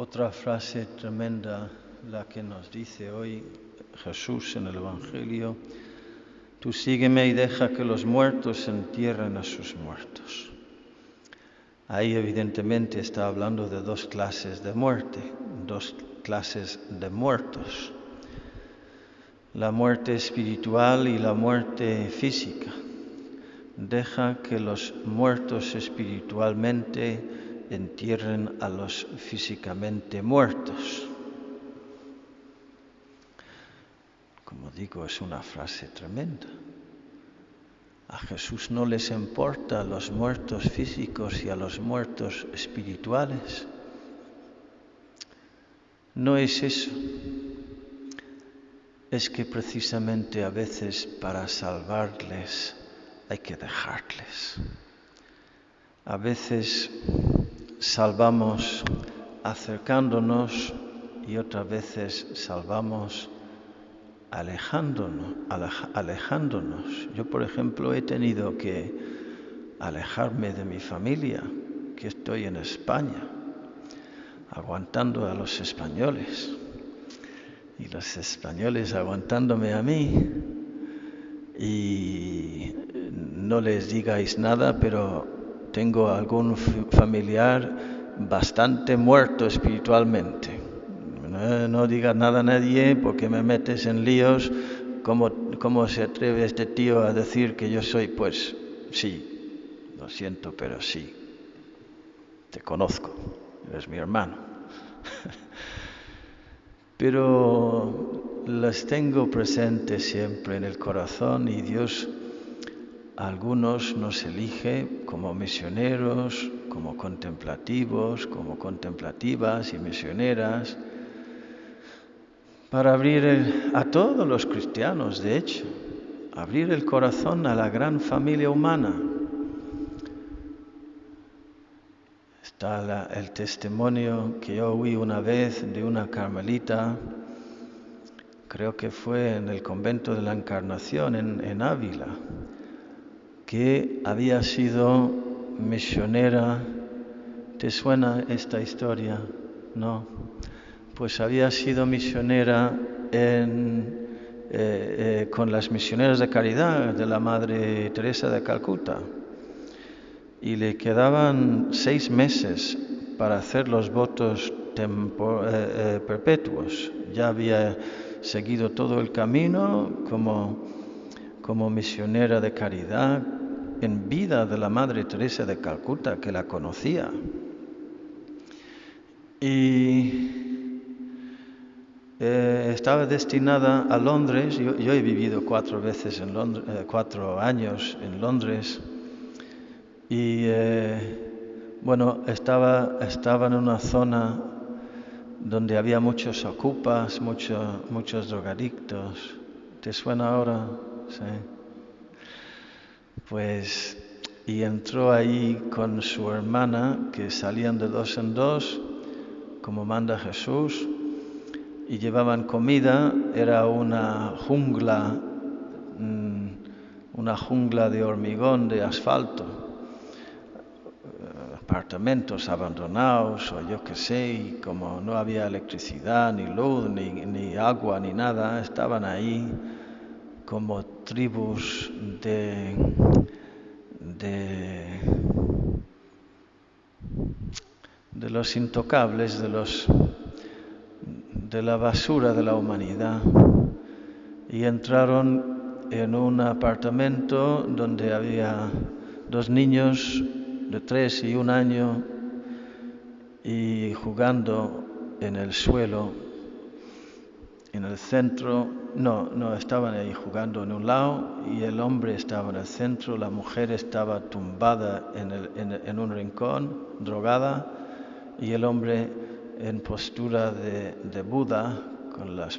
Otra frase tremenda, la que nos dice hoy Jesús en el Evangelio: tú sígueme y deja que los muertos entierren a sus muertos. Ahí evidentemente está hablando de dos clases de muerte, dos clases de muertos: la muerte espiritual y la muerte física. Deja que los muertos espiritualmente entierren a los físicamente muertos. Como digo, es una frase tremenda. A Jesús no les importa a los muertos físicos y a los muertos espirituales. No es eso. Es que precisamente a veces para salvarles hay que dejarles. A veces salvamos acercándonos y otras veces salvamos alejándonos. Yo, por ejemplo, he tenido que alejarme de mi familia, que estoy en España, aguantando a los españoles y los españoles aguantándome a mí. Y no les digáis nada, pero tengo algún familiar bastante muerto espiritualmente. No digas nada a nadie porque me metes en líos. ¿Cómo se atreve este tío a decir que yo soy? Pues sí, lo siento, pero sí. Te conozco, eres mi hermano. Pero las tengo presentes siempre en el corazón y Dios a algunos nos elige como misioneros, como contemplativos, como contemplativas y misioneras, para abrir a todos los cristianos, de hecho, abrir el corazón a la gran familia humana. Está el testimonio que yo oí una vez de una carmelita, creo que fue en el convento de la Encarnación en Ávila, que había sido misionera. ¿Te suena esta historia? ¿No? Pues había sido misionera con las misioneras de caridad de la Madre Teresa de Calcuta. Y le quedaban 6 meses para hacer los votos perpetuos. Ya había seguido todo el camino como misionera de caridad en vida de la Madre Teresa de Calcuta, que la conocía. Y estaba destinada a Londres. Yo he vivido 4 veces en Londres, 4 años en Londres. Y estaba en una zona donde había muchos ocupas, muchos drogadictos. ¿Te suena ahora? Sí. Pues, y entró ahí con su hermana, que salían de 2 en 2, como manda Jesús, y llevaban comida. Era una jungla de hormigón, de asfalto, apartamentos abandonados o yo qué sé, y como no había electricidad, ni luz, ni agua, ni nada, estaban ahí como tribus de los intocables, de la basura de la humanidad. Y entraron en un apartamento donde había 2 niños de 3 y 1 año y jugando en el suelo, en el centro. No, estaban ahí jugando en un lado y el hombre estaba en el centro, la mujer estaba tumbada en un rincón, drogada, y el hombre en postura de Buda, con las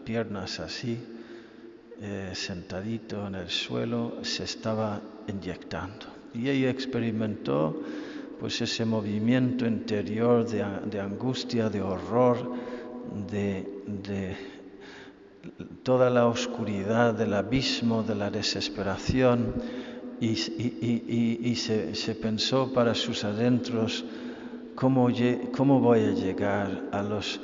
piernas así, sentadito en el suelo, se estaba inyectando. Y ella experimentó pues ese movimiento interior de angustia, de horror, de toda la oscuridad del abismo, de la desesperación, y se pensó para sus adentros: ¿cómo voy a llegar a los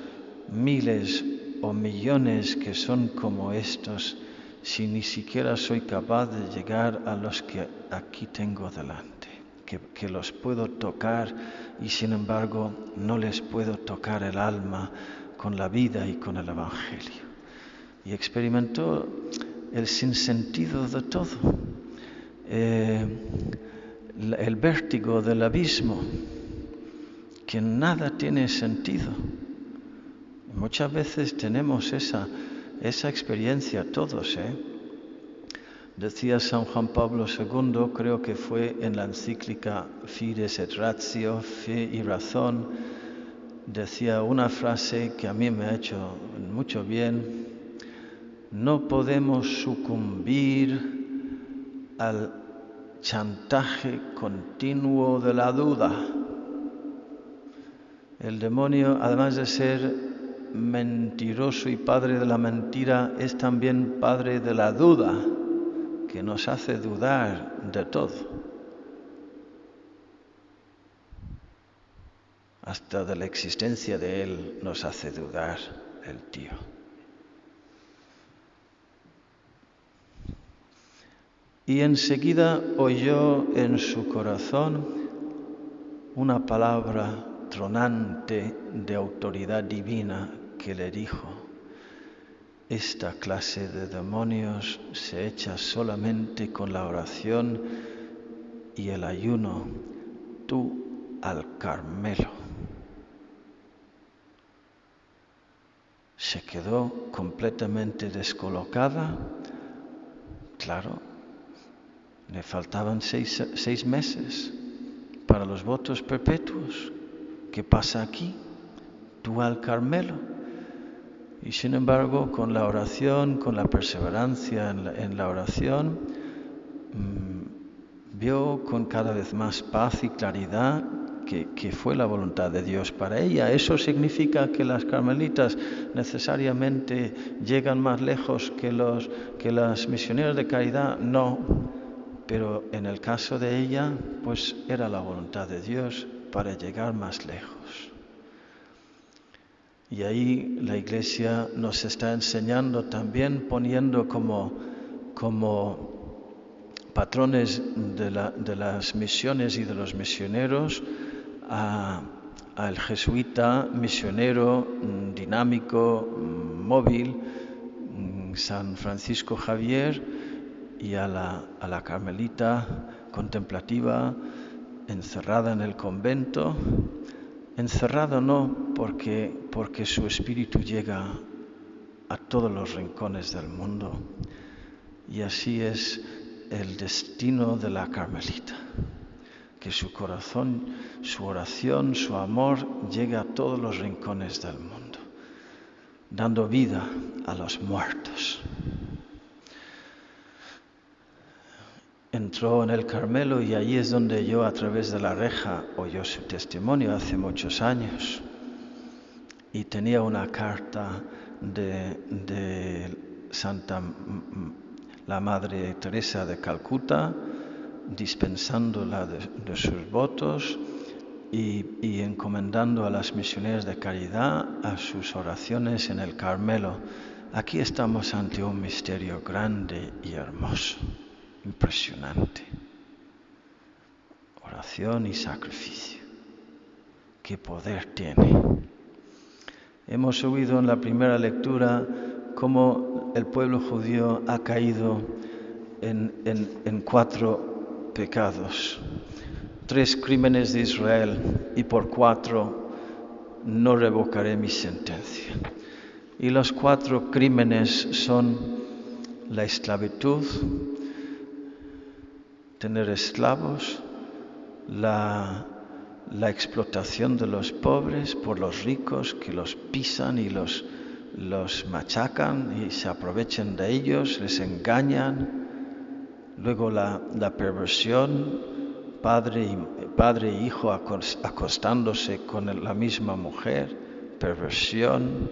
miles o millones que son como estos si ni siquiera soy capaz de llegar a los que aquí tengo delante? Que los puedo tocar y sin embargo no les puedo tocar el alma con la vida y con el Evangelio. Y experimentó el sinsentido de todo, el vértigo del abismo, que nada tiene sentido. Muchas veces tenemos esa experiencia todos, Decía San Juan Pablo II, creo que fue en la encíclica Fides et Ratio, Fe y Razón, decía una frase que a mí me ha hecho mucho bien: no podemos sucumbir al chantaje continuo de la duda. El demonio, además de ser mentiroso y padre de la mentira, es también padre de la duda, que nos hace dudar de todo. Hasta de la existencia de Él nos hace dudar el tío. Y enseguida oyó en su corazón una palabra tronante de autoridad divina que le dijo: esta clase de demonios se echa solamente con la oración y el ayuno. Tú al Carmelo. Se quedó completamente descolocada. Claro, le faltaban 6 meses para los votos perpetuos. ¿Qué pasa aquí? Tú al Carmelo. Y sin embargo, con la oración, con la perseverancia en la oración, vio con cada vez más paz y claridad que fue la voluntad de Dios para ella. ¿Eso significa que las carmelitas necesariamente llegan más lejos que las misioneras de caridad? No, pero en el caso de ella, pues era la voluntad de Dios para llegar más lejos. Y ahí la Iglesia nos está enseñando también, poniendo como patrones de las misiones y de los misioneros al jesuita misionero dinámico, móvil, San Francisco Javier, y a la carmelita contemplativa encerrada en el convento. Encerrado no, porque su espíritu llega a todos los rincones del mundo. Y así es el destino de la carmelita, que su corazón, su oración, su amor llega a todos los rincones del mundo, dando vida a los muertos. Entró en el Carmelo y allí es donde yo, a través de la reja, oyó su testimonio hace muchos años. Y tenía una carta de Santa la Madre Teresa de Calcuta, dispensándola de sus votos y encomendando a las misioneras de caridad a sus oraciones en el Carmelo. Aquí estamos ante un misterio grande y hermoso. Impresionante. Oración y sacrificio. ¿Qué poder tiene? Hemos oído en la primera lectura cómo el pueblo judío ha caído en 4 pecados. 3 crímenes de Israel, y por 4 no revocaré mi sentencia. Y los 4 crímenes son la esclavitud, tener esclavos, la explotación de los pobres por los ricos que los pisan y los machacan y se aprovechan de ellos, les engañan. Luego la perversión, padre e hijo acostándose con la misma mujer, perversión.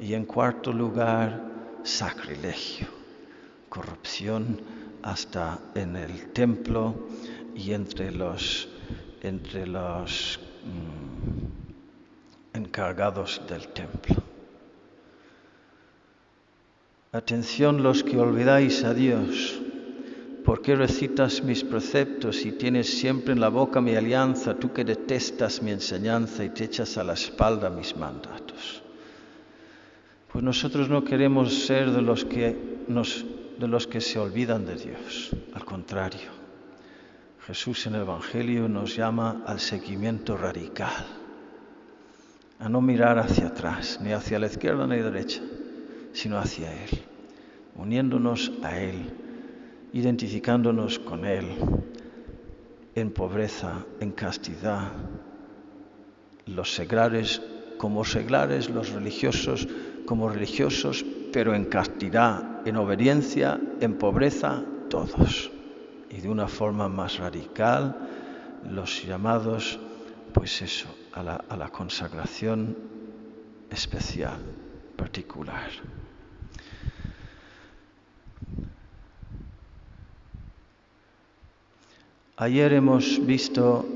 Y en cuarto lugar, sacrilegio, corrupción hasta en el templo y entre los encargados del templo. Atención los que olvidáis a Dios. ¿Por qué recitas mis preceptos y tienes siempre en la boca mi alianza, tú que detestas mi enseñanza y te echas a la espalda mis mandatos? Pues nosotros no queremos ser de los que se olvidan de Dios. Al contrario, Jesús en el Evangelio nos llama al seguimiento radical, a no mirar hacia atrás, ni hacia la izquierda ni derecha, sino hacia Él, uniéndonos a Él, identificándonos con Él, en pobreza, en castidad, los seglares como seglares, los religiosos como religiosos, pero en castidad, en obediencia, en pobreza, todos. Y de una forma más radical, los llamados, pues eso, a la consagración especial, particular. Ayer hemos visto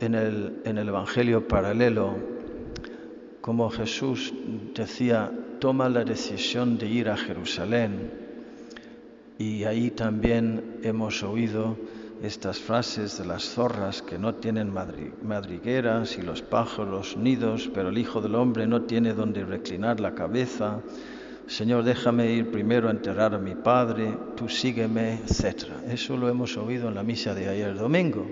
en el Evangelio paralelo cómo Jesús decía, toma la decisión de ir a Jerusalén. Y ahí también hemos oído estas frases de las zorras que no tienen madrigueras y los pájaros nidos, pero el Hijo del Hombre no tiene donde reclinar la cabeza. Señor, déjame ir primero a enterrar a mi padre, tú sígueme, etc. Eso lo hemos oído en la misa de ayer domingo.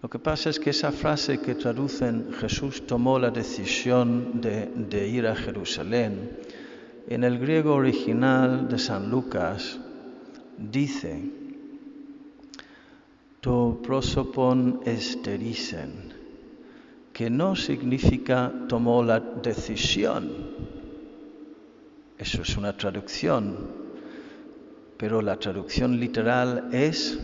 Lo que pasa es que esa frase que traducen Jesús tomó la decisión de ir a Jerusalén, en el griego original de San Lucas dice to prosopon esterisen, que no significa tomó la decisión. Eso es una traducción, pero la traducción literal es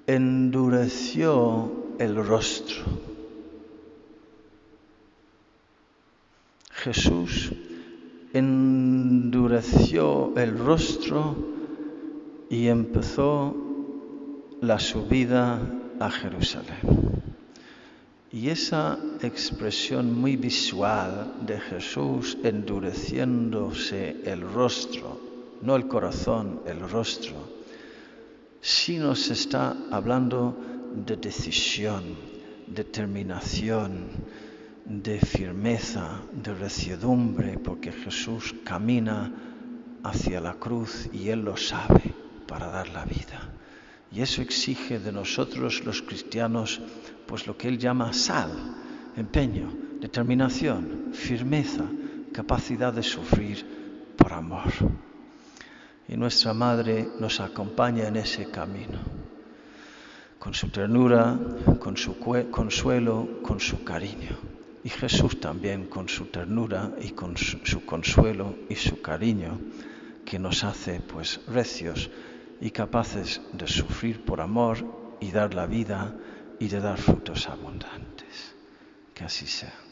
endureció el rostro. Jesús endureció el rostro y empezó la subida a Jerusalén. Y esa expresión muy visual de Jesús endureciéndose el rostro, no el corazón, el rostro, sí nos está hablando de decisión, determinación, de firmeza, de reciedumbre, porque Jesús camina hacia la cruz y Él lo sabe para dar la vida. Y eso exige de nosotros los cristianos pues lo que Él llama sal, empeño, determinación, firmeza, capacidad de sufrir por amor. Y nuestra Madre nos acompaña en ese camino, con su ternura, con su consuelo, con su cariño. Y Jesús también con su ternura y con su consuelo y su cariño, que nos hace pues recios y capaces de sufrir por amor y dar la vida y de dar frutos abundantes. Que así sea.